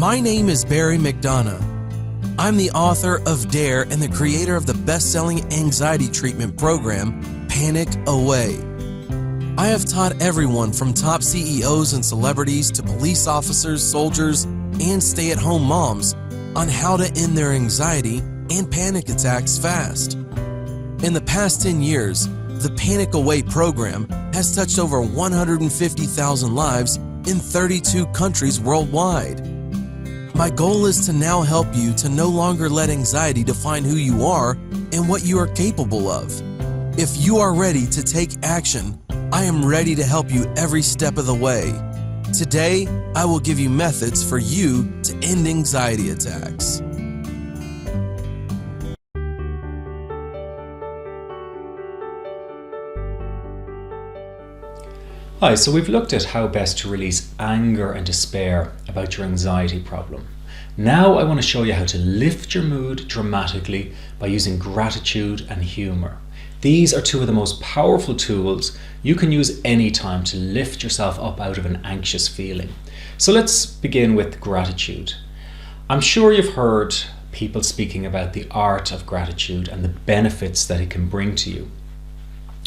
My name is Barry McDonough. I'm the author of Dare and the creator of the best-selling anxiety treatment program, Panic Away. I have taught everyone from top CEOs and celebrities to police officers, soldiers, and stay-at-home moms on how to end their anxiety and panic attacks fast. In the past 10 years, the Panic Away program has touched over 150,000 lives in 32 countries worldwide. My goal is to now help you to no longer let anxiety define who you are and what you are capable of. If you are ready to take action, I am ready to help you every step of the way. Today, I will give you methods for you to end anxiety attacks. Hi, so we've looked at how best to release anger and despair about your anxiety problem. Now I want to show you how to lift your mood dramatically by using gratitude and humor. These are two of the most powerful tools you can use anytime to lift yourself up out of an anxious feeling. So let's begin with gratitude. I'm sure you've heard people speaking about the art of gratitude and the benefits that it can bring to you.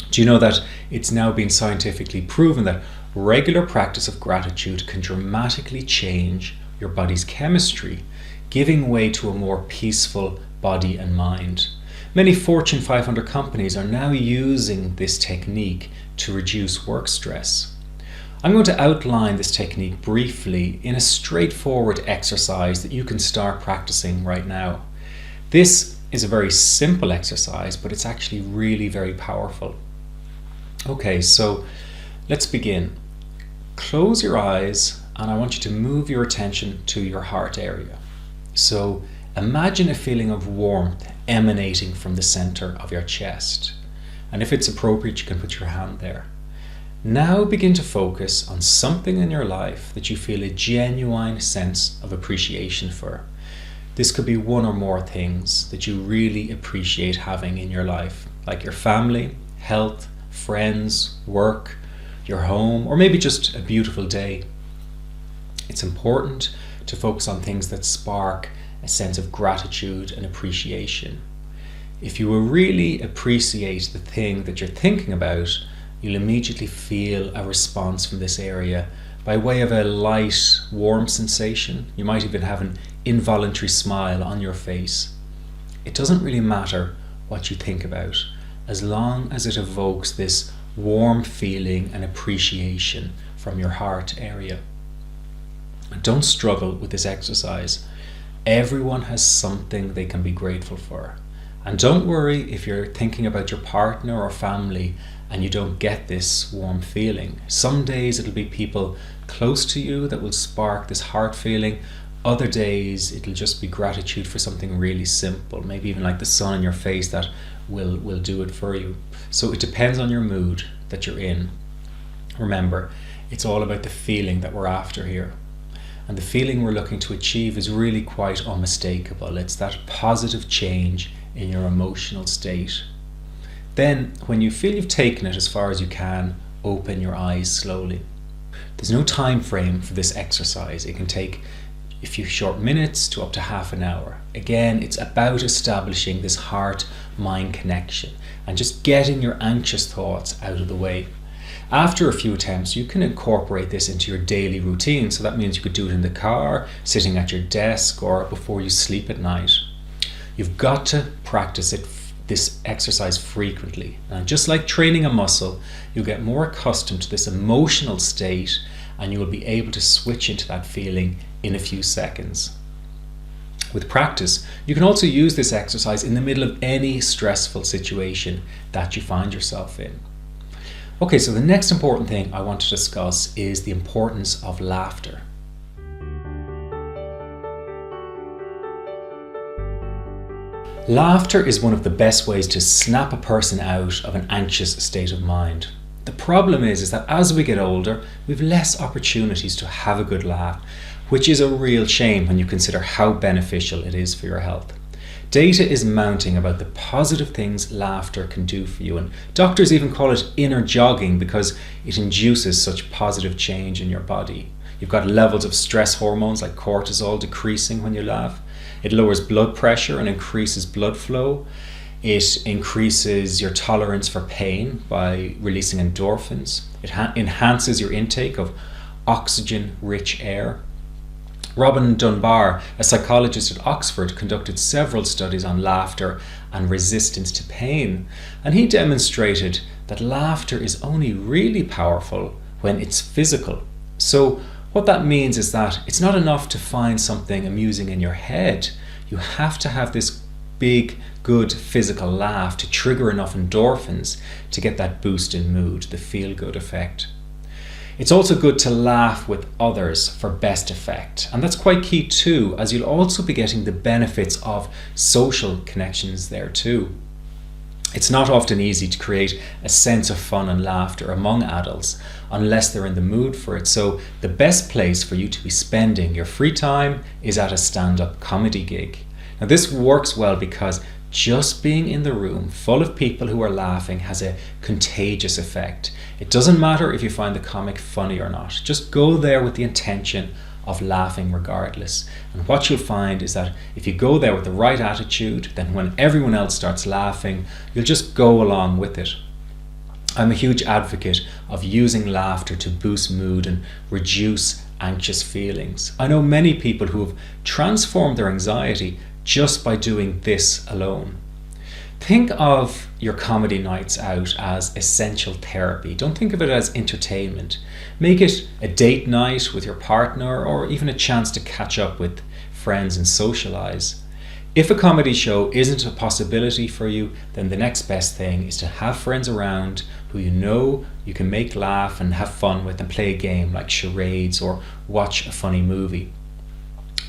Do you know that it's now been scientifically proven that regular practice of gratitude can dramatically change your body's chemistry, giving way to a more peaceful body and mind? Many Fortune 500 companies are now using this technique to reduce work stress. I'm going to outline this technique briefly in a straightforward exercise that you can start practicing right now. This is a very simple exercise, but it's actually really very powerful. Okay, so let's begin. Close your eyes and I want you to move your attention to your heart area. So imagine a feeling of warmth emanating from the center of your chest. And if it's appropriate, you can put your hand there. Now begin to focus on something in your life that you feel a genuine sense of appreciation for. This could be one or more things that you really appreciate having in your life, like your family, health, friends, work, your home, or maybe just a beautiful day. It's important to focus on things that spark a sense of gratitude and appreciation. If you will really appreciate the thing that you're thinking about, you'll immediately feel a response from this area by way of a light, warm sensation. You might even have an involuntary smile on your face. It doesn't really matter what you think about, as long as it evokes this warm feeling and appreciation from your heart area. And don't struggle with this exercise. Everyone has something they can be grateful for. And don't worry if you're thinking about your partner or family and you don't get this warm feeling. Some days it'll be people close to you that will spark this heart feeling. Other days it'll just be gratitude for something really simple, maybe even like the sun on your face that will do it for you. So it depends on your mood that you're in. Remember, it's all about the feeling that we're after here. And the feeling we're looking to achieve is really quite unmistakable. It's that positive change in your emotional state. Then, when you feel you've taken it as far as you can, open your eyes slowly. There's no time frame for this exercise. It can take a few short minutes to up to half an hour. Again, it's about establishing this heart-mind connection and just getting your anxious thoughts out of the way. After a few attempts, you can incorporate this into your daily routine. So that means you could do it in the car, sitting at your desk, or before you sleep at night. You've got to practice this exercise frequently. And just like training a muscle, you'll get more accustomed to this emotional state and you will be able to switch into that feeling in a few seconds. With practice, you can also use this exercise in the middle of any stressful situation that you find yourself in. Okay, so the next important thing I want to discuss is the importance of laughter. Laughter is one of the best ways to snap a person out of an anxious state of mind. The problem is that as we get older, we have less opportunities to have a good laugh, which is a real shame when you consider how beneficial it is for your health. Data is mounting about the positive things laughter can do for you, and doctors even call it inner jogging because it induces such positive change in your body. You've got levels of stress hormones like cortisol decreasing when you laugh. It lowers blood pressure and increases blood flow. It increases your tolerance for pain by releasing endorphins. It enhances your intake of oxygen-rich air. Robin Dunbar, a psychologist at Oxford, conducted several studies on laughter and resistance to pain, and he demonstrated that laughter is only really powerful when it's physical. So what that means is that it's not enough to find something amusing in your head. You have to have this big, good physical laugh to trigger enough endorphins to get that boost in mood, the feel-good effect. It's also good to laugh with others for best effect, and that's quite key too, as you'll also be getting the benefits of social connections there too. It's not often easy to create a sense of fun and laughter among adults unless they're in the mood for it, so the best place for you to be spending your free time is at a stand-up comedy gig. Now this works well because just being in the room full of people who are laughing has a contagious effect. It doesn't matter if you find the comic funny or not. Just go there with the intention of laughing regardless. And what you'll find is that if you go there with the right attitude, then when everyone else starts laughing, you'll just go along with it. I'm a huge advocate of using laughter to boost mood and reduce anxious feelings. I know many people who have transformed their anxiety just by doing this alone. Think of your comedy nights out as essential therapy. Don't think of it as entertainment. Make it a date night with your partner or even a chance to catch up with friends and socialize. If a comedy show isn't a possibility for you, then the next best thing is to have friends around who you know you can make laugh and have fun with and play a game like charades or watch a funny movie.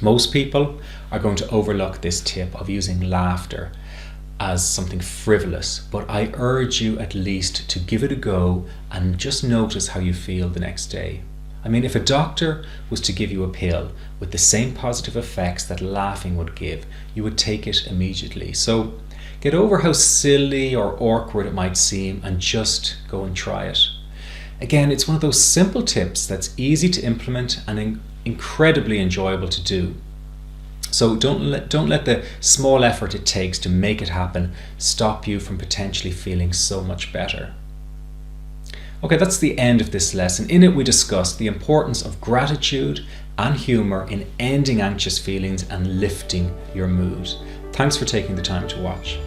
Most people are going to overlook this tip of using laughter as something frivolous, but I urge you at least to give it a go and just notice how you feel the next day. I mean, if a doctor was to give you a pill with the same positive effects that laughing would give, you would take it immediately. So get over how silly or awkward it might seem and just go and try it. Again, it's one of those simple tips that's easy to implement and incredibly enjoyable to do. So don't let the small effort it takes to make it happen stop you from potentially feeling so much better. Okay, that's the end of this lesson. In it we discussed the importance of gratitude and humor in ending anxious feelings and lifting your mood. Thanks for taking the time to watch.